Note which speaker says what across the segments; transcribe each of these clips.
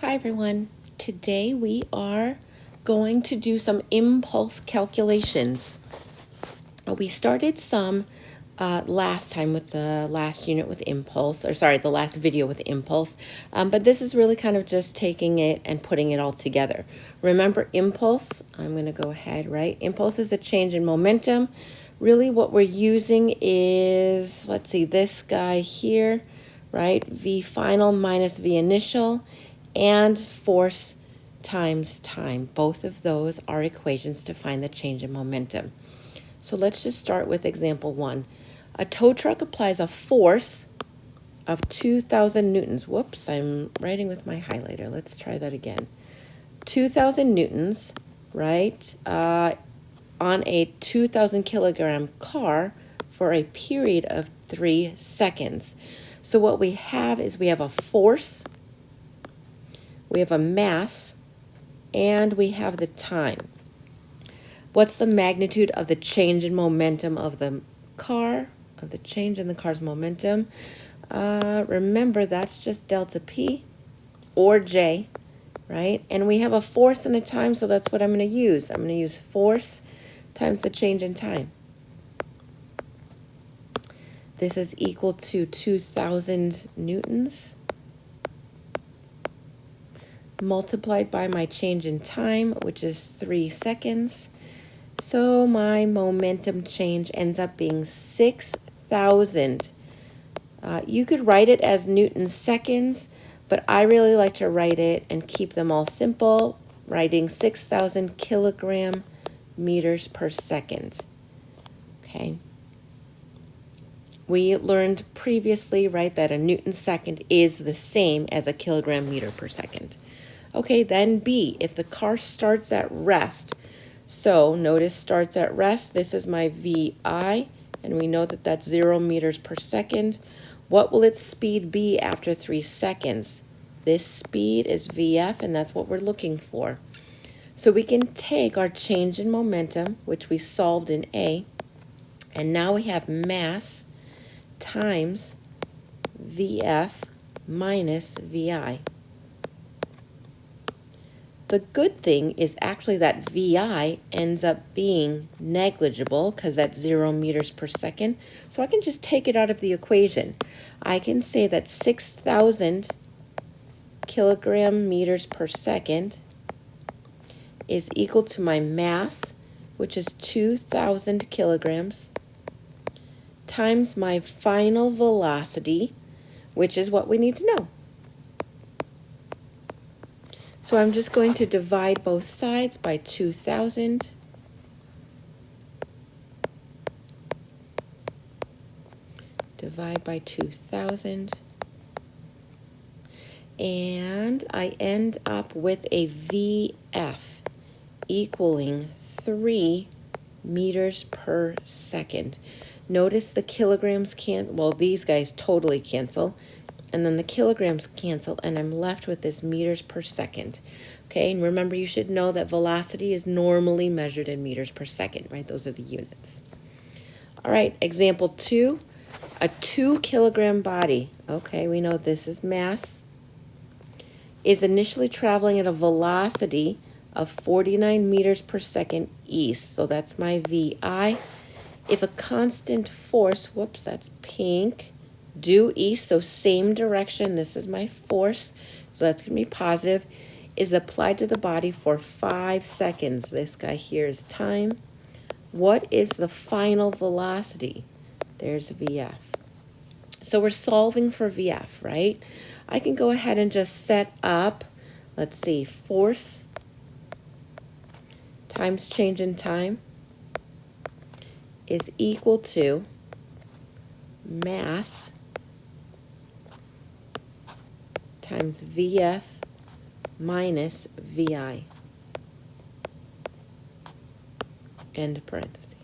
Speaker 1: Hi everyone. Today we are going to do some impulse calculations. We started some last time with the last unit with impulse, or sorry, the last video with impulse, but this is really kind of just taking it and putting it all together. Remember impulse, I'm going to go ahead, right? Impulse is a change in momentum. Really what we're using is, let's see, this guy here, right? V final minus V initial, and force times time. Both of those are equations to find the change in momentum. So let's just start with example 1. A tow truck applies a force of 2,000 newtons. Whoops, I'm writing with my highlighter. Let's try that again. 2,000 newtons, right, on a 2,000 kilogram car for a period of 3 seconds. So what we have is we have a force, we have a mass, and we have the time. What's the magnitude of the change in momentum of the car, of the change in the car's momentum? Remember, that's just delta P or J, right? And we have a force and a time, so that's what I'm going to use. I'm going to use force times the change in time. This is equal to 2,000 newtons multiplied by my change in time, which is 3 seconds. So my momentum change ends up being 6,000. You could write it as Newton seconds, but I really like to write it and keep them all simple, writing 6,000 kilogram meters per second. Okay. We learned previously, right, that a Newton second is the same as a kilogram meter per second. Okay, then B, if the car starts at rest. So notice starts at rest, this is my VI, and we know that that's 0 meters per second. What will its speed be after 3 seconds? This speed is VF, and that's what we're looking for. So we can take our change in momentum, which we solved in A, and now we have mass times VF minus VI. The good thing is actually that VI ends up being negligible because that's 0 meters per second. So I can just take it out of the equation. I can say that 6,000 kilogram meters per second is equal to my mass, which is 2,000 kilograms, times my final velocity, which is what we need to know. So I'm just going to divide both sides by 2,000. Divide by 2,000. And I end up with a VF equaling 3 meters per second. Notice the kilograms can't, well, these guys totally cancel. And then the kilograms cancel, and I'm left with this meters per second. Okay, and remember, you should know that velocity is normally measured in meters per second, right? Those are the units. All right, example 2, a 2 kilogram body. Okay, we know this is mass. Is initially traveling at a velocity of 49 meters per second east. So that's my VI. If a constant force, whoops, that's pink, due east, so same direction, this is my force, so that's going to be positive, is applied to the body for 5 seconds. This guy here is time. What is the final velocity? There's VF. So we're solving for VF, right? I can go ahead and just set up, let's see, force times change in time is equal to mass times VF minus VI. End parenthesis.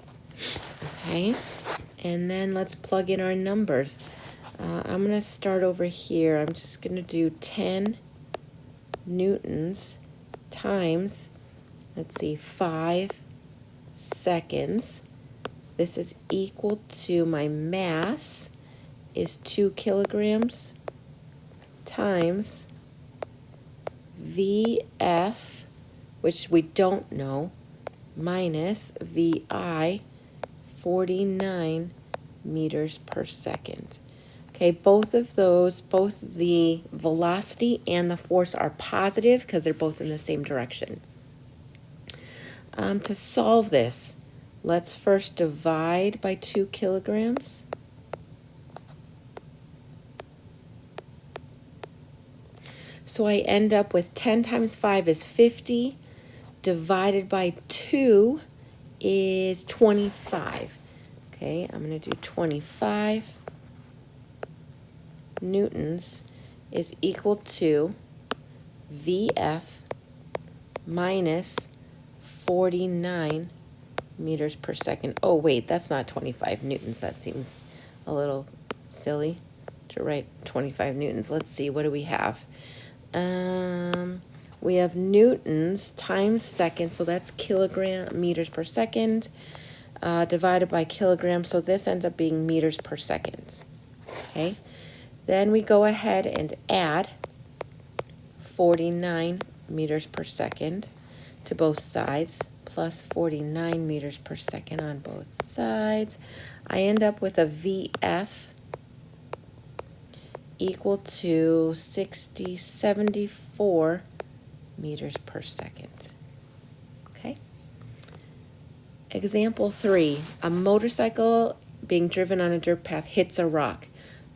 Speaker 1: Okay, and then let's plug in our numbers. I'm going to start over here. I'm just going to do 10 newtons times, let's see, 5 seconds. This is equal to my mass is 2 kilograms times VF, which we don't know, minus VI, 49 meters per second. Okay, both of those, both the velocity and the force are positive because they're both in the same direction. To solve this, let's first divide by 2 kilograms. So I end up with 10 times 5 is 50, divided by 2 is 25. Okay, I'm going to do 25 newtons is equal to VF minus 49 meters per second. Oh, wait, that's not 25 newtons. That seems a little silly to write 25 newtons. Let's see, what do we have? We have newtons times seconds, so that's meters per second, divided by kilograms, so this ends up being meters per second. Okay, then we go ahead and add 49 meters per second to both sides, plus 49 meters per second on both sides. I end up with a VF equal to 74 meters per second. Okay. Example 3, a motorcycle being driven on a dirt path hits a rock.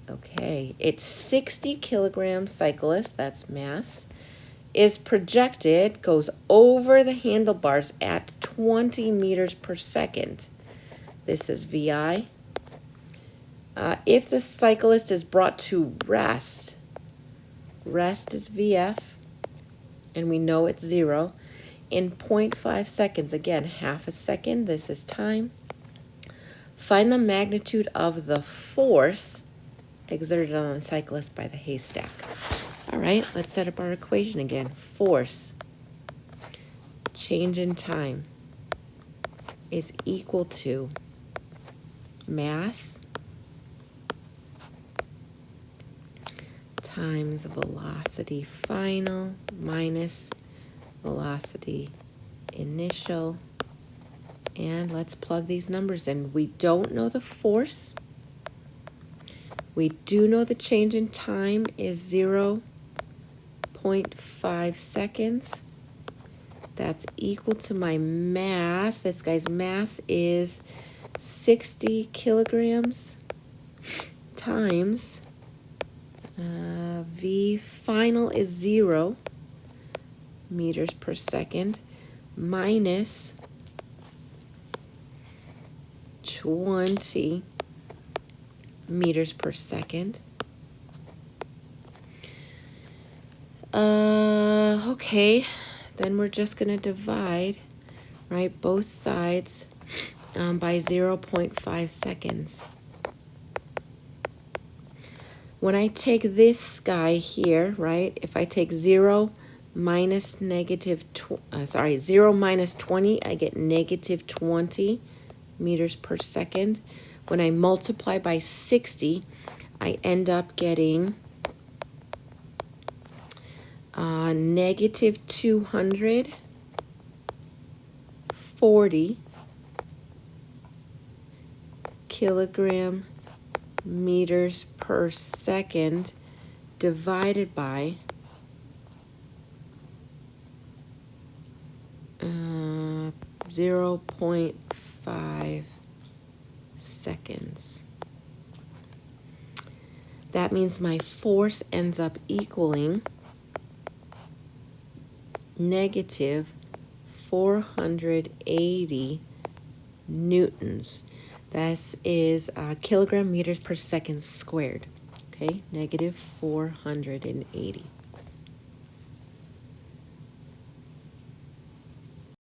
Speaker 1: Okay, it's 60 kilogram cyclist, that's mass, is projected, goes over the handlebars at 20 meters per second. This is VI. If the cyclist is brought to rest is VF, and we know it's 0, in 0.5 seconds, again, half a second, this is time. Find the magnitude of the force exerted on the cyclist by the haystack. All right, let's set up our equation again. Force, change in time, is equal to mass times velocity final minus velocity initial. And let's plug these numbers in. We don't know the force. We do know the change in time is 0.5 seconds. That's equal to my mass. This guy's mass is 60 kilograms times V final is 0 meters per second minus 20 meters per second. Okay, then we're just going to divide, right, both sides by 0.5 seconds. When I take this guy here, right, if I take 0 minus 20, I get negative 20 meters per second. When I multiply by 60, I end up getting negative 240 kilogram meters per second divided by 0.5 seconds. That means my force ends up equaling negative 480 newtons. This is kilogram meters per second squared. Okay, negative 480.